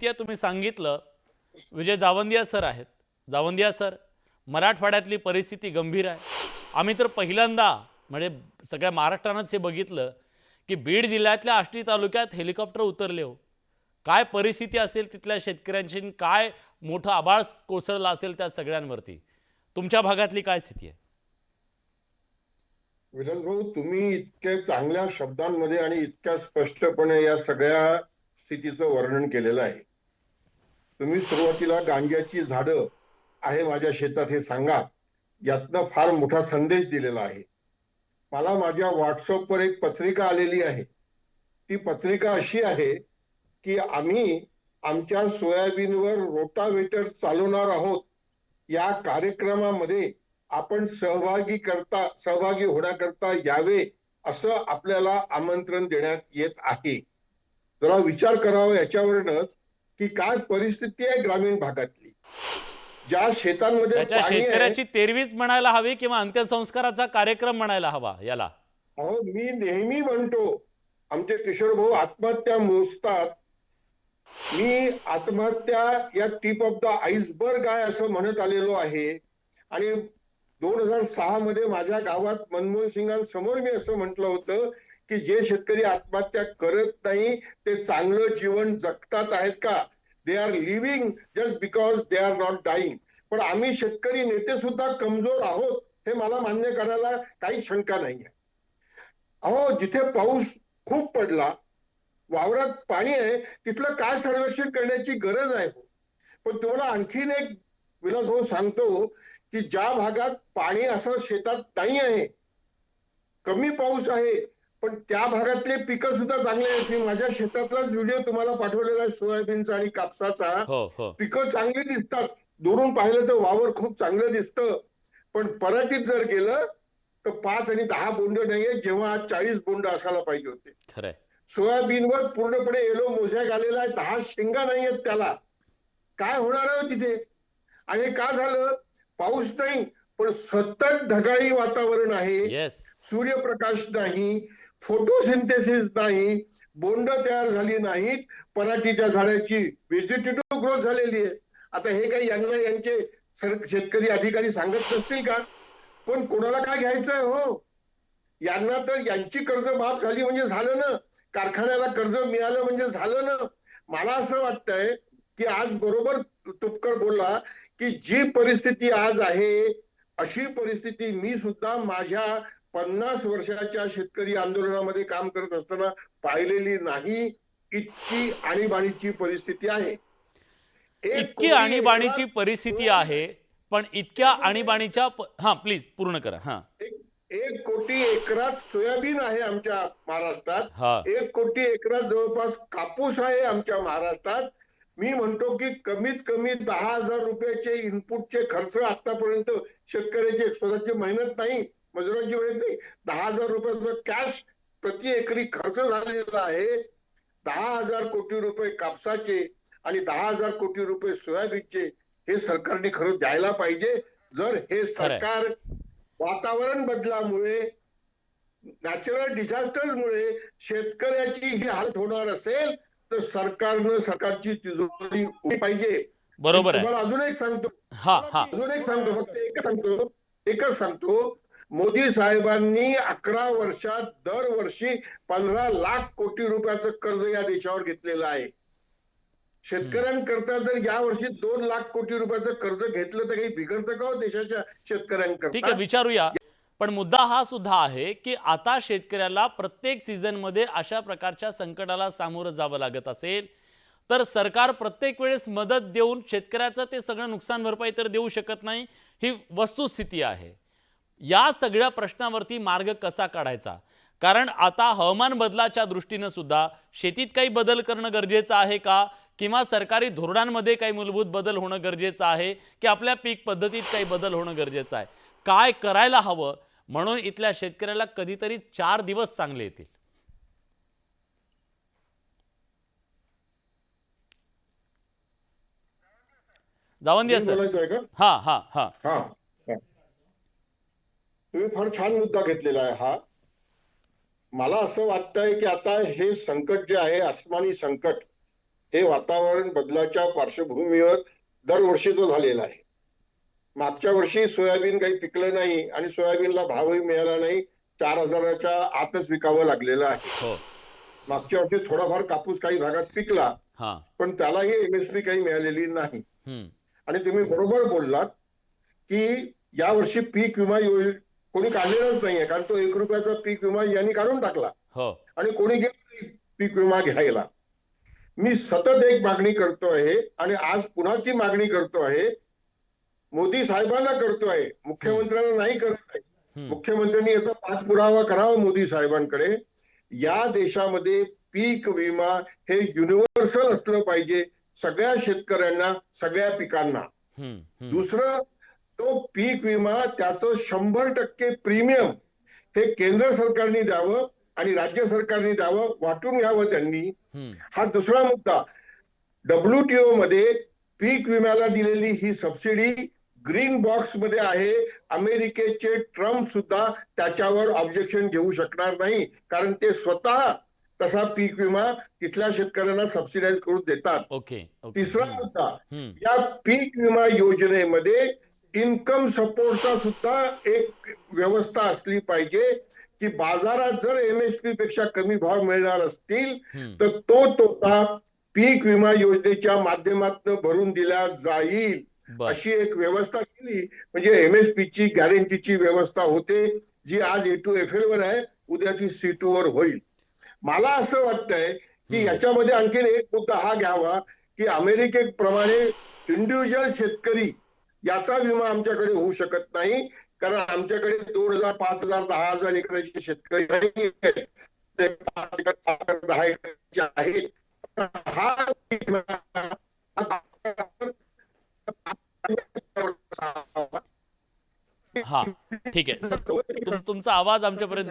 ते तुम्ही सांगितलं. विजय जावंदिया सर आहेत. जावंदिया सर, मराठवाड्यातली परिस्थिती गंभीर आहे. आम्ही तर पहिल्यांदा म्हणजे सगळ्या महाराष्ट्रानंच हे बघितलं की बीड जिल्ह्यातल्या आष्टी तालुक्यात हेलिकॉप्टर उतरले हो. काय परिस्थिती असेल तिथल्या शेतकऱ्यांची, काय मोठं आभाळ कोसळलं असेल त्या सगळ्यांवरती. तुमच्या भागातली काय स्थिती आहे? विलास भाऊ, तुम्ही इतक्या चांगल्या शब्दांमध्ये आणि इतक्या स्पष्टपणे या सगळ्या स्थितीचं वर्णन केलेलं आहे. तुम्ही सुरुवातीला गांजाची झाडं आहे माझ्या शेतात हे सांगा, यातनं फार मोठा संदेश दिलेला आहे. मला माझ्या व्हॉट्सअपवर एक पत्रिका आलेली आहे. ती पत्रिका अशी आहे की आम्ही आमच्या सोयाबीनवर रोटावेटर चालवणार आहोत. या कार्यक्रमामध्ये आपण सहभागी होण्याकरता यावे असं आपल्याला आमंत्रण देण्यात येत आहे. जरा विचार करावा याच्यावरूनच की काय परिस्थिती आहे ग्रामीण भागातली. ज्या शेतांमध्ये त्याच्या पाणी आहे, शेतकऱ्याची तेरवीच म्हणायला हवी किंवा अंत्यसंस्काराचा कार्यक्रम म्हणायला हवा याला. अहो मी नेहमी म्हणतो, आमचे किशोर भाऊ आत्महत्या मोजतात. मी आत्महत्या या टिप ऑफ द आईसबर्ग आहे असं म्हणत आलेलो आहे. आणि 2006 मध्ये माझ्या गावात मनमोहन सिंगांसमोर मी असं म्हटलं होतं की जे शेतकरी आत्महत्या करत नाही ते चांगलं जीवन जगतात आहेत का? They are living just because they are not dying. पण आम्ही शेतकरी नेते सुद्धा कमजोर आहोत हे मला मान्य करायला काही शंका नाही आहे. अहो जिथे पाऊस खूप पडला, वावरात पाणी आहे, तिथलं काय सर्वेक्षण करण्याची गरज आहे. पण तुम्हाला आणखीन एक विलास भाऊ सांगतो की ज्या भागात पाणी असं शेतात नाही आहे, कमी पाऊस आहे, पण त्या भागातले पिकं सुद्धा चांगले आहेत. मी माझ्या शेतातलाच व्हिडिओ तुम्हाला पाठवलेला आहे सोयाबीनचा आणि कापसाचा. हो हो. पिकं चांगली दिसतात, दुरून पाहिलं तर वावर खूप चांगलं दिसतं. पण पराठीत जर गेलं तर 5 आणि 10 बोंड नाहीये, जेव्हा आज 40 बोंड असायला पाहिजे होते. खरंय. सोयाबीनवर पूर्णपणे येलो मोझॅक आलेला आहे, 10 शेंगा नाहीयेत त्याला. काय होणार आहे तिथे? आणि का झालं? पाऊस नाही, पण सतत ढगाळी वातावरण आहे, येस. सूर्यप्रकाश नाही, फोटोसिंथेसिस नाही, बोंड तयार झाली नाहीत, पराठीच्या झाडाची व्हेजिटेटिव्ह ग्रोथ झालेली आहे. आता हे काही यांना यांचे शेतकरी अधिकारी सांगत नसतील का? पण कोणाला काय घ्यायचंय हो? यांना तर यांची कर्ज माफ झाली म्हणजे झालं ना, कारखान्याला कर्ज मिळालं म्हणजे झालं ना. मला असं वाटतंय की आज बरोबर तुपकर बोलला की जी परिस्थिती आज आहे, अशी परिस्थिती मी सुद्धा माझ्या 50 वर्षाच्या शेतकरी आंदोलनामध्ये काम करत असताना पाहिलेली नाही. इतकी आणीबाणीची परिस्थिती आहे. एक इतकी कोटी आणीबाणीची एकरात परिस्थिती आहे. पण इतक्या आणीबाणीच्या हां प्लीज पूर्ण करा. हां. एक कोटी एकरात सोयाबीन आहे आमच्या महाराष्ट्रात. हां. 1 कोटी एकरात जवळपास कापूस आहे आमच्या महाराष्ट्रात. मी म्हणतो की कमीत कमी 10,000 रुपयाचे इनपुटचे खर्च आतापर्यंत शेतकऱ्याची स्वतःची मेहनत नाही, मजुरांची मेहनत नाही, 10,000 रुपयाचा कॅश प्रति एकरी खर्च झालेला आहे. 10,000 कोटी रुपये कापसाचे आणि 10,000 कोटी रुपये सोयाबीनचे हे सरकारने खरं द्यायला पाहिजे. जर हे खरंय. सरकार वातावरण बदलामुळे, नॅचरल डिझास्टरमुळे शेतकऱ्याची ही हालत होणार असेल तर सरकारची तिजोरी उभी पाहिजे. बरोबर आहे. तुम्हाला अजून एक सांगतो, हां हां. फक्त एकच सांगतो. मोदी साहेबांनी 11 वर्षात दरवर्षी 15 लाख कोटी रुपयाचं कर्ज या देशावर घेतलेलं आहे. शेतकऱ्यांकरता जर या वर्षी 2 लाख कोटी रुपयाचं कर्ज घेतलं तर काही बिघडतं का हो देशाच्या ठीक शेतकऱ्यांकरता? आहे, विचारूया. पण मुद्दा हा सुद्धा आहे की आता शेतकऱ्याला प्रत्येक सीझनमध्ये अशा प्रकारच्या संकटाला सामोरं जावं लागत असेल तर सरकार प्रत्येक वेळेस मदत देऊन शेतकऱ्याचं ते सगळं नुकसान भरपाई तर देऊ शकत नाही. ही वस्तुस्थिती आहे. या सगळ्या प्रश्नावरती मार्ग कसा काढायचा? कारण आता हवामान बदलाच्या दृष्टीनं सुद्धा शेतीत काही बदल करणं गरजेचं आहे का, किंवा सरकारी धोरणांमध्ये काही मूलभूत बदल होणं गरजेचं आहे, की आपल्या पीक पद्धतीत काही बदल होणं गरजेचं आहे? काय करायला हवं म्हणून इथल्या शेतकऱ्याला कधीतरी 4 दिवस चांगले येतील. जावंदिया सर. बोलायचं आहे का? हां हां हां. हा, तुम्ही फार छान मुद्दा घेतलेला आहे हा. मला असं वाटतंय की आता हे संकट जे आहे, अस्मानी संकट, हे वातावरण बदलाच्या पार्श्वभूमीवर दरवर्षीच झालेलं आहे. मागच्या वर्षी सोयाबीन काही पिकलं नाही आणि सोयाबीनला भावही मिळाला नाही, 4,000च्या आतच विकावं लागलेलं आहे. हो. मागच्या वर्षी थोडाफार कापूस काही भागात पिकला, हां. पण त्यालाही एमएसपी काही मिळालेली नाही. हम्म. आणि तुम्ही बरोबर बोललात की यावर्षी पीक विमा कोणी काढलेलाच नाहीये, कारण तो 1 रुपयाचा पीक विमा यांनी काढून टाकला हो. आणि कोणी गेलं पीक विमा घ्यायला. मी सतत एक मागणी करतो आहे आणि आज पुन्हा ती मागणी करतो आहे, मोदी साहेबांना करतो आहे, मुख्यमंत्र्यांना नाही करत आहे. मुख्यमंत्र्यांनी याचा पाठपुरावा करावा मोदी साहेबांकडे. या देशामध्ये पीक विमा हे युनिव्हर्सल असलं पाहिजे, सगळ्या शेतकऱ्यांना, सगळ्या पिकांना. दुसरं, तो पीक विमा त्याचं 100% प्रीमियम हे केंद्र सरकारने द्यावं आणि राज्य सरकारने द्यावं, वाटून घ्यावं त्यांनी. हा दुसरा मुद्दा. WTO मध्ये पीक विम्याला दिलेली ही सबसिडी ग्रीन बॉक्स मध्ये आहे. अमेरिकेचे ट्रम्प सुद्धा त्याच्यावर ऑब्जेक्शन घेऊ शकणार नाही, कारण ते स्वतः तसा पीक विमा तिथल्या शेतकऱ्यांना सबसिडाईज करून देतात. ओके. तिसरा मुद्दा, या पीक विमा योजनेमध्ये इन्कम सपोर्टचा सुद्धा एक व्यवस्था असली पाहिजे, की बाजारात जर एमएसपी पेक्षा कमी भाव मिळणार असतील तर तो तोटा पीक विमा योजनेच्या माध्यमातून भरून दिला जाईल. अशी एक व्यवस्था केली म्हणजे एमएसपी ची गॅरंटीची व्यवस्था होते, जी आज A2FL वर आहे, उद्या ती C2 वर होईल. मला असं वाटतंय की याच्यामध्ये आणखीन एक मुद्दा हा घ्यावा, की अमेरिकेप्रमाणे इंडिव्हिज्युअल शेतकरी याचा विमा आमच्याकडे होऊ शकत नाही, कारण आमच्याकडे 2,000, 5,000, 10,000 एकराचे शेतकरी नाही, ते 5 एकर, 10 एकरचे आहेत. हा हा, ठीक आहे सर. तुमचा आवाज आमच्यापर्यंत